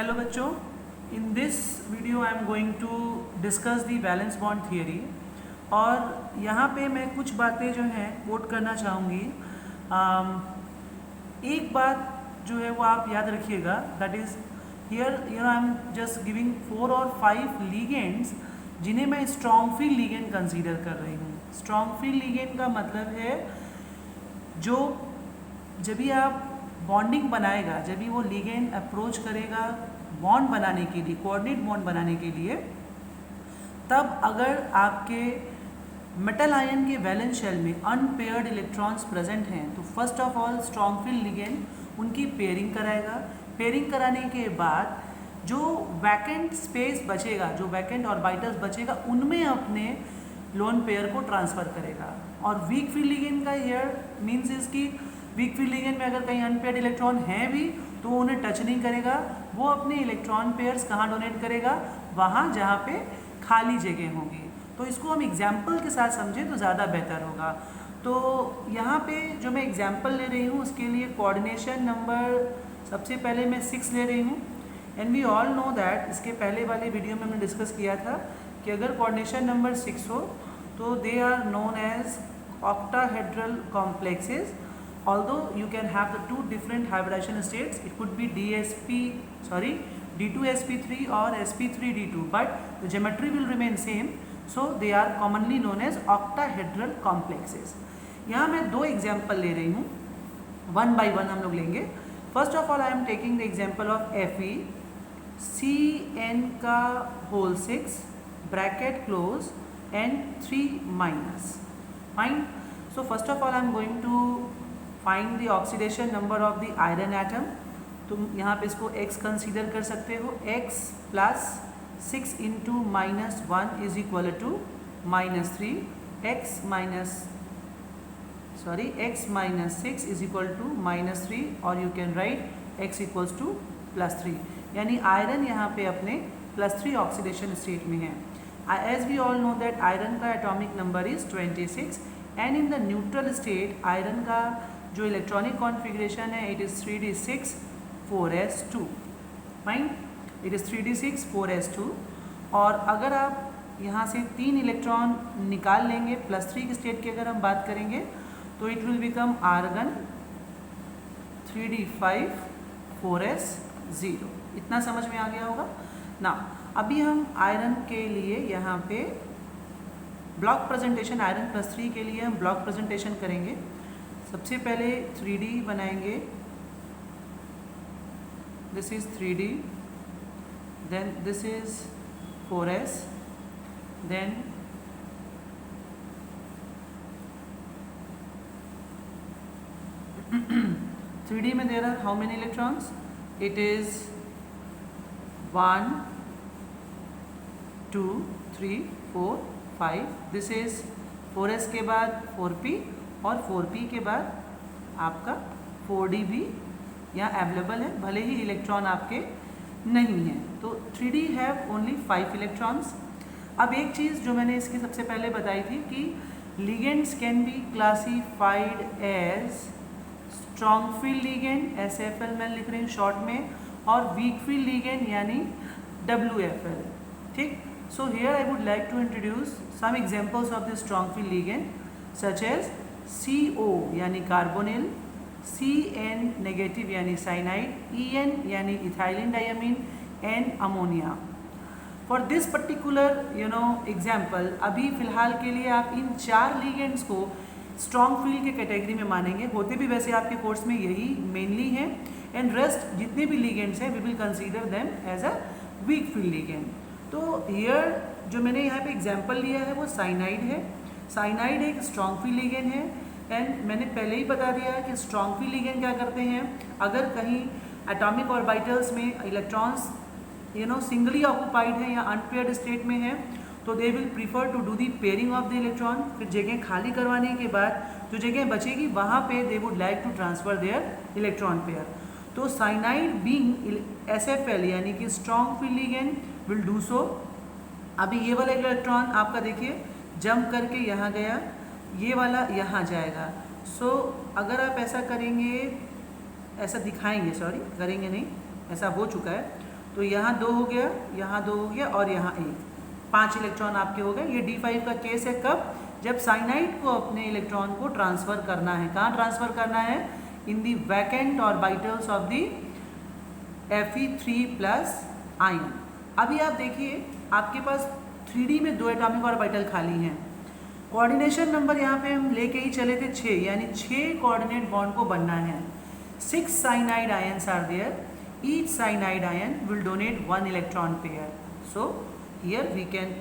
Hello बच्चों, in this video I am going to discuss the valence bond theory. और यहाँ पे मैं कुछ बातें जो हैं कोट करना चाहूँगी। एक बात जो है वो आप याद रखिएगा, that is here I am just giving 4 और 5 लीगेंड्स जिन्हें मैं स्ट्रॉन्ग फील्ड लीगेंड कंसीडर कर रही हूँ। स्ट्रॉन्ग फील्ड लीगेंड का मतलब है जो जब भी आप बॉन्डिंग बनाएगा, जब भी वो लीगेंड अप्रोच करेगा बॉन्ड बनाने के लिए, कोऑर्डिनेट बॉन्ड बनाने के लिए, तब अगर आपके मेटल आयन के वैलेंस शेल में अनपेयर्ड इलेक्ट्रॉन्स प्रेजेंट हैं तो first of all strong field ligand उनकी पेयरिंग कराएगा। पेयरिंग कराने के बाद जो वैकेंट स्पेस बचेगा, जो वैकेंट ऑर्बिटल्स बचेगा, उनमें अपने लोन पेयर को ट्रांसफ़र करेगा। और वीक फील्ड लीगेंड का हियर मीन्स इज कि वीक फील्ड लीगेंड में अगर कहीं अनपेयर्ड इलेक्ट्रॉन हैं भी तो उन्हें टच नहीं करेगा, वो अपने इलेक्ट्रॉन पेयर्स कहाँ डोनेट करेगा, वहाँ जहाँ पे खाली जगह होगी। तो इसको हम एग्जाम्पल के साथ समझें तो ज़्यादा बेहतर होगा। तो यहाँ पे जो मैं एग्जाम्पल ले रही हूँ उसके लिए कोऑर्डिनेशन नंबर सबसे पहले मैं 6 ले रही हूँ। And we all know that, इसके पहले वाले वीडियो में हमने डिस्कस किया था कि अगर कोऑर्डिनेशन नंबर 6 हो तो they are known as octahedral complexes. Although you can have the two different hybridization states, it could be D2sp3 or sp3d2, but the geometry will remain same, so they are commonly known as octahedral complexes. यहाँ मैं दो example ले रही हूँ, one by one हम लोग लेंगे। First of all I am taking the example of Fe Cn का whole 6 bracket close and 3 minus. Fine. So first of all I am going to find the oxidation number of the iron atom. तुम यहाँ पे इसको x consider कर सकते हो। x plus 6 into minus 1 is equal to minus 3, x minus 6 is equal to minus 3, और you can write x equals to plus 3, यानी iron यहाँ पे अपने प्लस 3 ऑक्सीडेशन स्टेट में है। As we all know that iron का atomic number is 26 and in the neutral state iron का जो इलेक्ट्रॉनिक कॉन्फ़िगरेशन है it is 3d6 4s2। Fine, it is 3d6 4s2। और अगर आप यहाँ से 3 इलेक्ट्रॉन निकाल लेंगे प्लस 3 की स्टेट की अगर हम बात करेंगे तो it will become argon 3d5 4s0। इतना समझ में आ गया होगा ना। अभी हम आयरन के लिए यहाँ पे ब्लॉक प्रेजेंटेशन, आयरन प्लस 3 के लिए हम ब्लॉक प्रेजेंटेशन करेंगे। सबसे पहले 3D बनाएंगे, this is 3D, then this is 4s, then three D में there are how many electrons, it is 1 2 3 4 5, this is 4s के बाद 4p और 4p के बाद आपका 4d भी यहाँ अवेलेबल है, भले ही इलेक्ट्रॉन आपके नहीं हैं। तो 3d हैव ओनली 5 इलेक्ट्रॉन्स। अब एक चीज़ जो मैंने इसकी सबसे पहले बताई थी कि ligands can be classified as strong field ligand, SFL मैं लिख रही हूँ शॉर्ट में, और वीक फील्ड लिगेंड यानी WFL। ठीक। So here I would like to introduce some examples of the strong field ligand such as CO यानी carbonyl, Cn negative यानी साइनाइड, En यानी ethylene diamine, and ammonia. For this particular example अभी फ़िलहाल के लिए आप इन 4 ligands को strong field के कैटेगरी में मानेंगे। होते भी वैसे आपके कोर्स में यही मेनली हैं, एंड रेस्ट जितने भी लिगेंड्स हैं we will consider them as a weak field ligand. तो हियर जो मैंने यहाँ पे एग्जांपल लिया है वो साइनाइड है। साइनाइड एक स्ट्रॉन्ग फील्ड लिगेंड है, एंड मैंने पहले ही बता दिया है कि स्ट्रॉन्ग फील्ड लिगेंड क्या करते हैं, अगर कहीं एटॉमिक ऑर्बिटल्स में इलेक्ट्रॉन्स सिंगली ऑक्यूपाइड है या अनपेयर्ड स्टेट में है तो they will prefer to do the pairing of the electron. फिर जगह खाली करवाने के बाद जो जगह बचेगी वहाँ पे they would like to transfer their electron pair. तो साइनाइड बीइंग SFL यानी कि strong field ligand will do so. अभी ये वाला इलेक्ट्रॉन आपका देखिए जंप करके यहाँ गया, ये वाला यहाँ जाएगा। सो अगर आप ऐसा करेंगे, ऐसा दिखाएंगे, सॉरी करेंगे नहीं, ऐसा हो चुका है, तो यहाँ 2 हो गया, यहाँ 2 हो गया और यहाँ 1, 5 इलेक्ट्रॉन आपके हो गए। ये D5 का केस है कब, जब साइनाइड को अपने इलेक्ट्रॉन को ट्रांसफ़र करना है। कहाँ ट्रांसफ़र करना है, in the vacant orbitals of the Fe3+ ion. अभी आप देखिए आपके पास 3D में 2 एटॉमिक ऑर्बिटल खाली हैं। कोऑर्डिनेशन नंबर यहाँ पे हम लेके ही चले थे 6, यानी 6 कोऑर्डिनेट बॉन्ड को बनना है। 6 cyanide ions are there, each cyanide ion will donate 1 electron pair. So here we can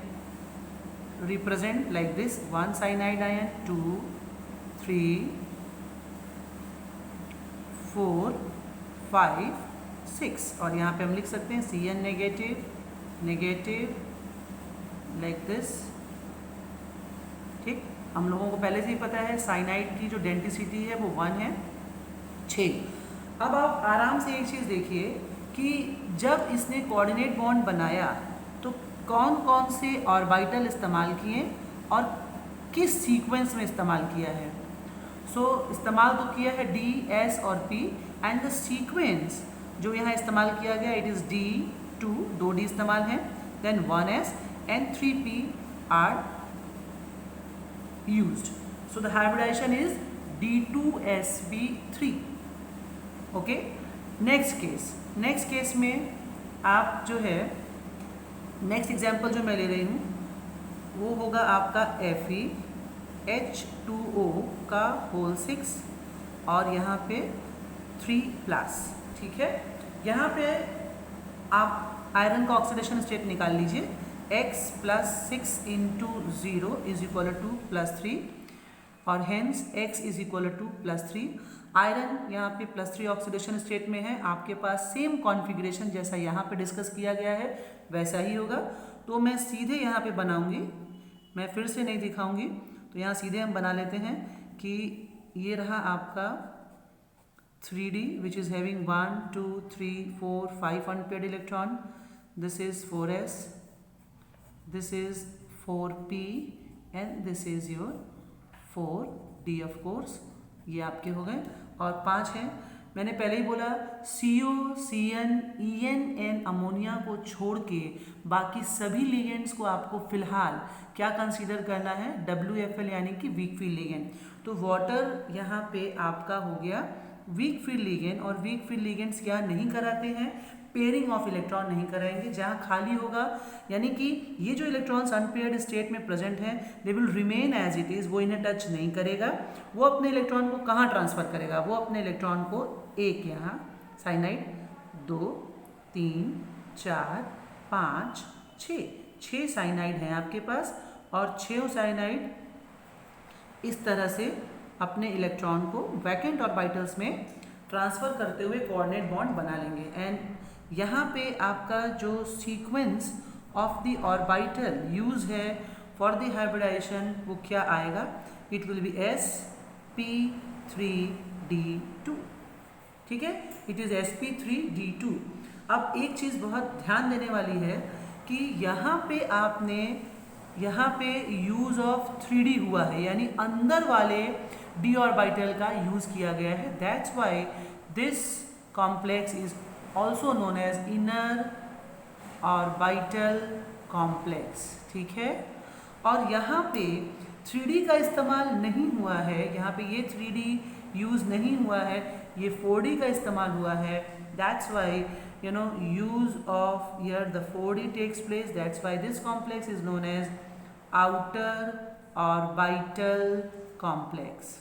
represent like this, 1 cyanide ion, 2, 3, 4, 5, 6 और यहाँ पे हम लिख सकते हैं Cn negative negative like this. ठीक, हम लोगों को पहले से ही पता है साइनाइड की जो डेंसिटी है वो 1 है 6। अब आप आराम से एक चीज़ देखिए कि जब इसने कोऑर्डिनेट बॉन्ड बनाया तो कौन कौन से ऑर्बिटल इस्तेमाल किए और किस सीक्वेंस में इस्तेमाल किया है। इस्तेमाल तो किया है D, S और P एंड द सीक्वेंस जो यहाँ इस्तेमाल किया गया इट इज़ D2, 2 D इस्तेमाल है, देन 1S एंड 3P आर used. So the hybridization is D2sp3. Okay, next case में आप जो है नेक्स्ट एग्जाम्पल जो मैं ले रही हूँ वो होगा आपका FeH2O का होल 6 और यहाँ पे 3+। ठीक है, यहाँ पे आप आयरन का ऑक्सीडेशन स्टेट निकाल लीजिए, x + 6 × 0 = 2 + 3 और हेंस x = 2 + 3। आयरन यहाँ पे +3 ऑक्सीडेशन स्टेट में है, आपके पास सेम कॉन्फ़िगरेशन जैसा यहाँ पे डिस्कस किया गया है वैसा ही होगा। तो मैं सीधे यहाँ पे बनाऊँगी, मैं फिर से नहीं दिखाऊँगी, तो यहाँ सीधे हम बना लेते हैं कि ये रहा आपका 3D which is having 1 2 3 4 5 unpaired electron, this is 4s, this is 4p and this is your 4d of course। ये आपके हो गए और 5 हैं। मैंने पहले ही बोला CO, CN, EN and ammonia को छोड़ के बाकी सभी लिगेंड्स को आपको फिलहाल क्या कंसीडर करना है, WFL यानी कि वीक फील्ड लिगेंड। तो वाटर यहाँ पे आपका हो गया वीक फील्ड लिगेंड और वीक फील्ड लिगेंड्स क्या नहीं कराते हैं, पेयरिंग ऑफ इलेक्ट्रॉन नहीं कराएंगे। जहाँ खाली होगा यानी कि ये जो इलेक्ट्रॉन्स अनपेयर्ड स्टेट में प्रेजेंट हैं they will remain as it is, वो इन्हें टच नहीं करेगा। वो अपने इलेक्ट्रॉन को कहाँ ट्रांसफ़र करेगा, वो अपने इलेक्ट्रॉन को एक यहाँ साइनाइड 2 3 4 5 6 साइनाइड हैं आपके पास और 6 साइनाइड इस तरह से अपने इलेक्ट्रॉन को वैकेंट ऑर्बिटल्स में ट्रांसफ़र करते हुए कोऑर्डिनेट बॉन्ड बना लेंगे। एंड यहाँ पे आपका जो sequence of the orbital use है फॉर द हाइब्रिडाइजेशन वो क्या आएगा, इट विल बी sp3d2। ठीक है, इट इज़ sp3d2। अब एक चीज़ बहुत ध्यान देने वाली है कि यहाँ पे यूज़ ऑफ 3D हुआ है, यानी अंदर वाले d ऑर्बिटल का यूज़ किया गया है। That's why this complex is also known as inner orbital complex. ठीक है, और यहाँ पे 3D का इस्तेमाल नहीं हुआ है, यहाँ पे ये 3D यूज़ नहीं हुआ है, ये 4D का इस्तेमाल हुआ है। That's Y use of here the 4D takes place, that's why this complex is known as outer orbital complex।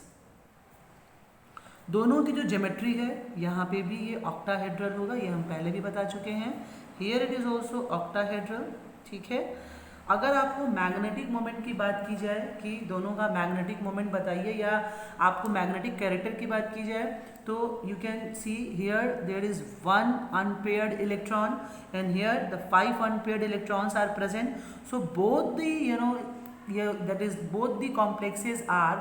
दोनों की जो ज्योमेट्री है यहाँ पे भी ये ऑक्टाहेड्रल होगा, ये हम पहले भी बता चुके हैं। Here it is also octahedral. ठीक है, अगर आपको मैग्नेटिक मोमेंट की बात की जाए कि दोनों का मैग्नेटिक मोमेंट बताइए या आपको मैग्नेटिक कैरेक्टर की बात की जाए तो you can see here there is 1 unpaired electron and here the 5 unpaired electrons are present. So both the complexes are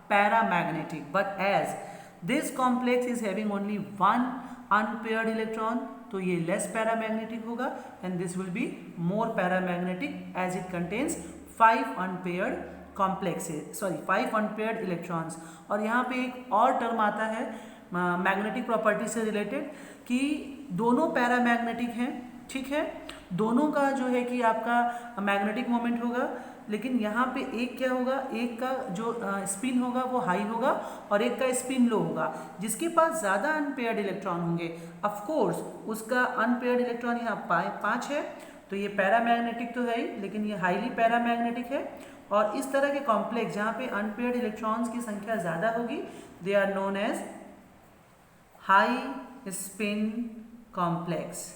paramagnetic, but as this complex is having only 1 unpaired electron तो ये less paramagnetic होगा and this will be more paramagnetic as it contains 5 unpaired complexes, 5 unpaired electrons. और यहाँ पे एक और term आता है मैग्नेटिक प्रॉपर्टी से रिलेटेड कि दोनों पैरामैग्नेटिक हैं। ठीक है। दोनों का जो है कि आपका मैग्नेटिक मोमेंट होगा, लेकिन यहाँ पे एक क्या होगा, एक का जो स्पिन होगा वो हाई होगा और एक का स्पिन लो होगा। जिसके पास ज़्यादा अनपेयर्ड इलेक्ट्रॉन होंगे, ऑफ कोर्स उसका अनपेयर्ड इलेक्ट्रॉन यहाँ 5 है, तो ये पैरामैग्नेटिक तो है ही, लेकिन ये हाईली पैरामैग्नेटिक है। और इस तरह के कॉम्प्लेक्स जहाँ पे अनपेयर्ड इलेक्ट्रॉन्स की संख्या ज़्यादा होगी, they are known as high spin complex.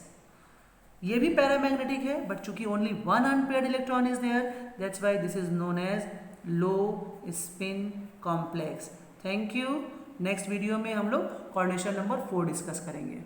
ये भी पैरामैग्नेटिक है, बट चूंकि only one unpaired electron is there, that's why this is known as low spin complex. Thank you. Next video में हम लोग कोऑर्डिनेशन नंबर 4 डिस्कस करेंगे।